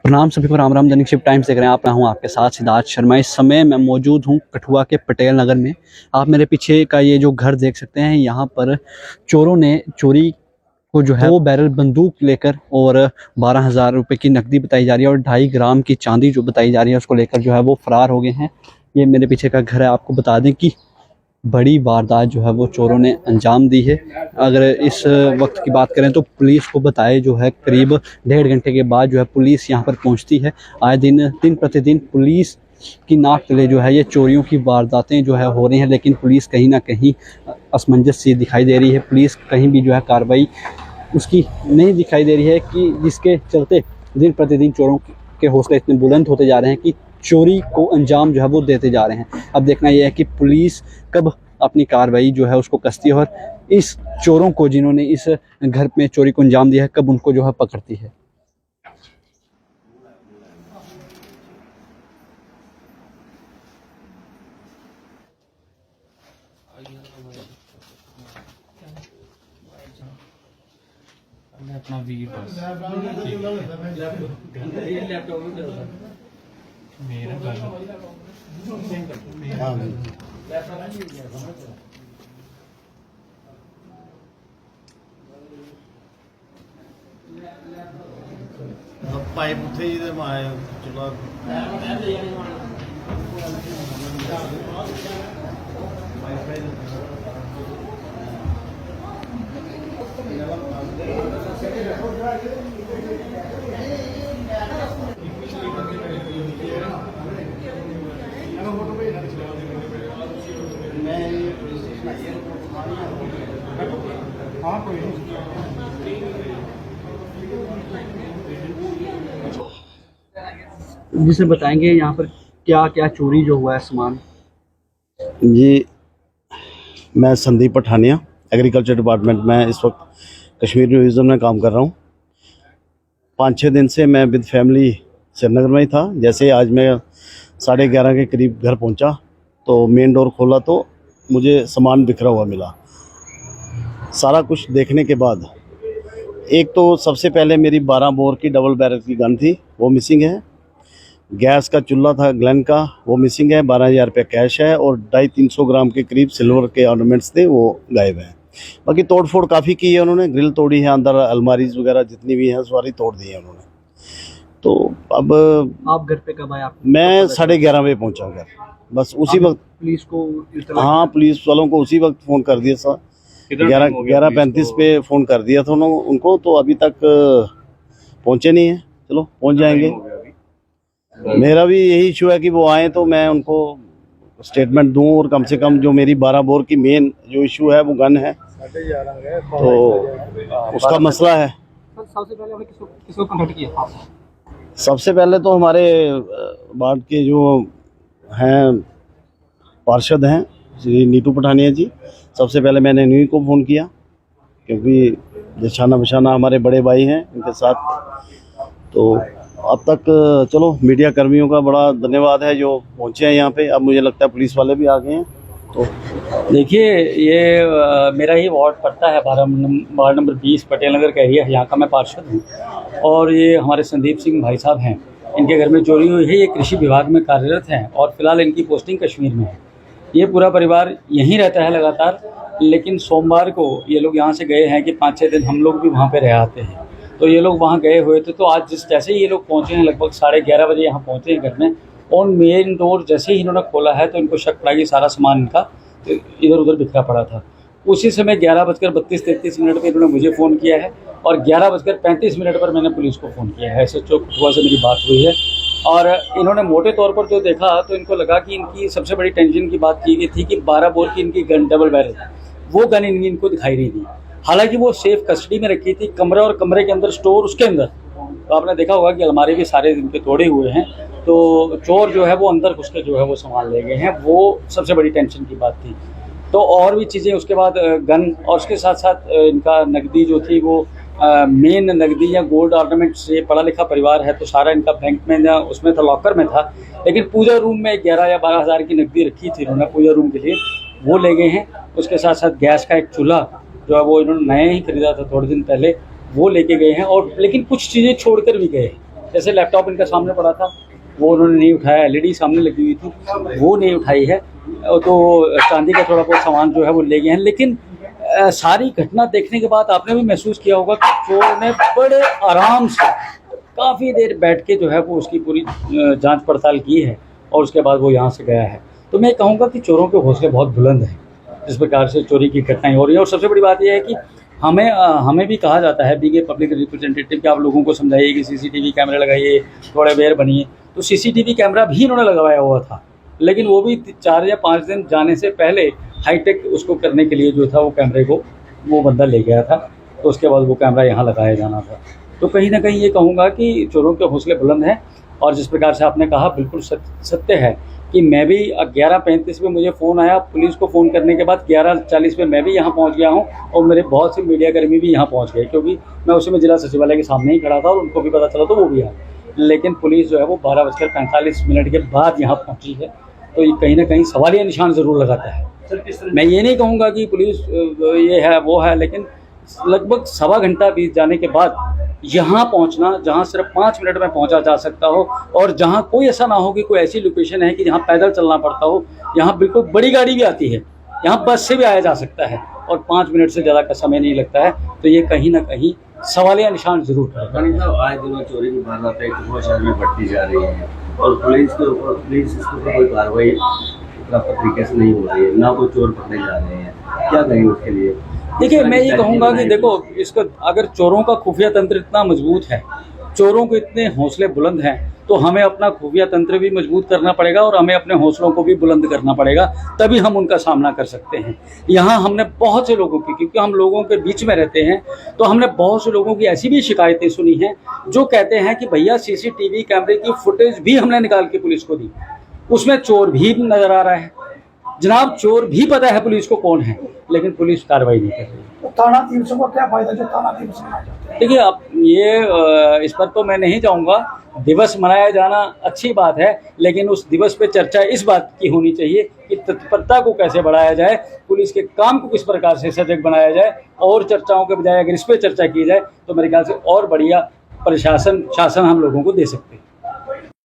प्रणाम सभी को, राम राम। दैनिक शिफ्ट टाइम्स देख रहे हैं आप। मैं हूं आपके साथ सिद्धार्थ शर्मा। इस समय मैं मौजूद हूं कठुआ के पटेल नगर में। आप मेरे पीछे का ये जो घर देख सकते हैं, यहाँ पर चोरों ने चोरी को जो है 2 बैरल बंदूक लेकर और 12,000 रुपये की नकदी बताई जा रही है और 2.5 ग्राम की चांदी जो बताई जा रही है उसको लेकर जो है वो फरार हो गए हैं। ये मेरे पीछे का घर है। आपको बता दें कि बड़ी वारदात जो है वो चोरों ने अंजाम दी है। अगर इस वक्त की बात करें तो पुलिस को बताए जो है करीब 1.5 घंटे के बाद जो है पुलिस यहाँ पर पहुँचती है। आए दिन प्रतिदिन पुलिस की नाक तले जो है ये चोरियों की वारदातें जो है हो रही हैं, लेकिन पुलिस कहीं ना कहीं असमंजस सी दिखाई दे रही है। पुलिस कहीं भी जो है कार्रवाई उसकी नहीं दिखाई दे रही है, कि जिसके चलते दिन प्रतिदिन चोरों के हौसले इतने बुलंद होते जा रहे हैं कि चोरी को अंजाम जो है वो देते जा रहे हैं। अब देखना यह है कि पुलिस कब अपनी कार्रवाई जो है उसको कसती है और इस चोरों को जिन्होंने इस घर में चोरी को अंजाम दिया है कब उनको जो है पकड़ती है। अपना वीर बस मेरा गल पाइप उठे ही माए चूल्हा जिसे बताएंगे यहाँ पर क्या क्या चोरी जो हुआ है सामान। जी, मैं संदीप पठानिया, एग्रीकल्चर डिपार्टमेंट में इस वक्त कश्मीर म्यूजियम में काम कर रहा हूँ। 5-6 दिन से मैं विद फैमिली श्रीनगर में ही था। जैसे आज मैं 11:30 के करीब घर पहुँचा तो मेन डोर खोला तो मुझे सामान बिखरा हुआ मिला। सारा कुछ देखने के बाद एक तो सबसे पहले मेरी 12 बोर की डबल बैरल की गन थी, वो मिसिंग है। गैस का चूल्हा था ग्लेन का, वो मिसिंग है। 12,000 रुपये कैश है और 250-300 ग्राम के करीब सिल्वर के ऑर्नामेंट्स थे, वो गायब हैं। बाकी तोड़ फोड़ काफ़ी की है उन्होंने, ग्रिल तोड़ी है, अंदर अलमारीज वगैरह जितनी भी हैं सारी तोड़ दी है उन्होंने। तो अब आप घर पे कब आए? आप? मैं 11:30 बजे पहुंचा घर। बस उसी वक्त पुलिस को? हाँ, पुलिस वालों को उसी वक्त फ़ोन कर दिया था। 11:35 पे फ़ोन कर दिया था उनको, तो अभी तक पहुँचे नहीं हैं। चलो पहुँच जाएंगे। मेरा भी यही इशू है कि वो आए तो मैं उनको स्टेटमेंट दूं और कम से कम जो मेरी 12 बोर की मेन जो इशू है वो गन है, तो उसका मसला है। सबसे पहले आपने किसको कांटेक्ट किया? सबसे पहले तो हमारे वार्ड के जो हैं पार्षद हैं श्री नीतू पठानिया जी, सबसे पहले मैंने इन्हीं को फ़ोन किया, क्योंकि जशाना बशाना हमारे बड़े भाई हैं इनके साथ। तो अब तक चलो मीडिया कर्मियों का बड़ा धन्यवाद है जो पहुंचे हैं यहाँ पे। अब मुझे लगता है पुलिस वाले भी आ गए हैं। तो देखिए, ये मेरा ही वार्ड पड़ता है, वार्ड नंबर 20 पटेल नगर का एरिया है। यहाँ का मैं पार्षद हूँ और ये हमारे संदीप सिंह भाई साहब हैं, इनके घर में चोरी हुई है। ये कृषि विभाग में कार्यरत हैं और फिलहाल इनकी पोस्टिंग कश्मीर में है। ये पूरा परिवार यहीं रहता है लगातार, लेकिन सोमवार को ये लोग यहाँ से गए हैं कि 5-6 दिन हम लोग भी वहाँ पे रह आते हैं। तो ये लोग वहाँ गए हुए थे, तो आज जैसे ही ये लोग पहुँचे हैं, लगभग 11:30 बजे यहाँ पहुँचे हैं घर में, और मेन डोर जैसे ही इन्होंने खोला है तो इनको शक पड़ा कि सारा सामान इनका इधर उधर बिखरा पड़ा था। उसी समय 11:32-33 पर इन्होंने मुझे फ़ोन किया है और 11:35 पर मैंने पुलिस को फ़ोन किया है। SHO कठुआ से मेरी बात हुई है और इन्होंने मोटे तौर पर जो देखा तो इनको लगा कि इनकी सबसे बड़ी टेंशन की बात की गई थी कि 12 बोर की इनकी गन डबल बैरल, वो गन इनको दिखाई नहीं दी। हालांकि वो सेफ कस्टडी में रखी थी, कमरा और कमरे के अंदर स्टोर उसके अंदर। तो आपने देखा होगा कि अलमारी भी सारे इनके तोड़े हुए हैं, तो चोर जो है वो अंदर घुस के जो है वो सामान ले गए हैं। वो सबसे बड़ी टेंशन की बात थी। तो और भी चीज़ें उसके बाद गन और उसके साथ साथ इनका नकदी जो थी वो मेन नकदी या गोल्ड ऑर्नामेंट से पढ़ा लिखा परिवार है, तो सारा इनका बैंक में या उसमें था, लॉकर में था। लेकिन पूजा रूम में 11 या 12 हज़ार की नकदी रखी थी इन्होंने पूजा रूम के लिए, वो ले गए हैं। उसके साथ साथ गैस का एक चूल्हा जो है वो इन्होंने नया ही खरीदा था थोड़े दिन पहले, वो लेके गए हैं। और लेकिन कुछ चीज़ें छोड़कर भी गए, जैसे लैपटॉप इनका सामने पड़ा था, वो उन्होंने नहीं उठाया, एलईडी सामने लगी हुई थी वो नहीं उठाई है, तो चांदी का थोड़ा बहुत सामान जो है वो ले गए हैं। लेकिन सारी घटना देखने के बाद आपने भी महसूस किया होगा कि चोर ने बड़े आराम से काफ़ी देर बैठ के जो है वो उसकी पूरी जांच पड़ताल की है और उसके बाद वो यहाँ से गया है। तो मैं कहूँगा कि चोरों के हौसले बहुत बुलंद हैं जिस प्रकार से चोरी की घटनाएं हो रही हैं। और सबसे बड़ी बात यह है कि हमें भी कहा जाता है बीइंग ए पब्लिक रिप्रेजेंटेटिव कि आप लोगों को समझाइए कि सीसीटीवी कैमरे लगाइए, थोड़े अवेयर बनिए। तो सीसीटीवी कैमरा भी इन्होंने लगवाया हुआ था, लेकिन वो भी 4 या 5 दिन जाने से पहले हाईटेक उसको करने के लिए जो था वो कैमरे को वो बंदा ले गया था, तो उसके बाद वो कैमरा यहाँ लगाया जाना था। तो कहीं ना कहीं ये कहूँगा कि चोरों के हौसले बुलंद हैं। और जिस प्रकार से आपने कहा बिल्कुल सत्य है कि मैं भी 11:35 पे मुझे फ़ोन आया, पुलिस को फ़ोन करने के बाद 11:40 पे मैं भी यहाँ पहुँच गया हूँ और मेरे बहुत से मीडियाकर्मी भी यहाँ पहुँच गए, क्योंकि मैं उस समय जिला सचिवालय के सामने ही खड़ा था और उनको भी पता चला तो वो भी आए। लेकिन पुलिस जो है वो 12:45 के बाद यहाँ पहुँची है, तो ये कहीं ना कहीं सवालिया निशान ज़रूर लगाता है। मैं ये नहीं कहूँगा कि पुलिस ये है वो है, लेकिन लगभग 1.25 घंटा बीत जाने के बाद यहाँ पहुँचना, जहाँ सिर्फ 5 मिनट में पहुँचा जा सकता हो और जहाँ कोई ऐसा ना हो कि कोई ऐसी लोकेशन है कि जहाँ पैदल चलना पड़ता हो, यहाँ बिल्कुल बड़ी गाड़ी भी आती है, यहाँ बस से भी आया जा सकता है और 5 मिनट से ज़्यादा का समय नहीं लगता है। तो ये कहीं ना कहीं सवालिया निशान जरूर है। आज दिनों चोरी की वारदातें कठुआ शहर में बढ़ती जा रही हैं और पुलिस इसके ऊपर कोई कार्रवाई प्रॉपर तरीके से नहीं हो रही है, ना कोई चोर पकड़े जा रहे हैं, क्या कहेंगे उसके लिए? देखिए, मैं ये कहूँगा कि देखो, इसका अगर चोरों का खुफिया तंत्र इतना मजबूत है, चोरों के इतने हौसले बुलंद हैं, तो हमें अपना खुफिया तंत्र भी मजबूत करना पड़ेगा और हमें अपने हौसलों को भी बुलंद करना पड़ेगा, तभी हम उनका सामना कर सकते हैं। यहाँ हमने बहुत से लोगों की, क्योंकि हम लोगों के बीच में रहते हैं, तो हमने बहुत से लोगों की ऐसी भी शिकायतें सुनी हैं जो कहते हैं कि भैया सीसीटीवी कैमरे की फुटेज भी हमने निकाल के पुलिस को दी, उसमें चोर भी नज़र आ रहा है। जनाब, चोर भी पता है पुलिस को कौन है, लेकिन पुलिस कार्रवाई नहीं कर रही। तो थाना टीम से को क्या फायदा जो थाना टीम से आ जाते हैं? देखिए, अब ये इस पर तो मैं नहीं जाऊंगा। दिवस मनाया जाना अच्छी बात है, लेकिन उस दिवस पे चर्चा इस बात की होनी चाहिए कि तत्परता को कैसे बढ़ाया जाए, पुलिस के काम को किस प्रकार से सजग बनाया जाए, और चर्चाओं के बजाय अगर इस पर चर्चा की जाए तो मेरे ख्याल से और बढ़िया शासन हम लोगों को दे सकते हैं।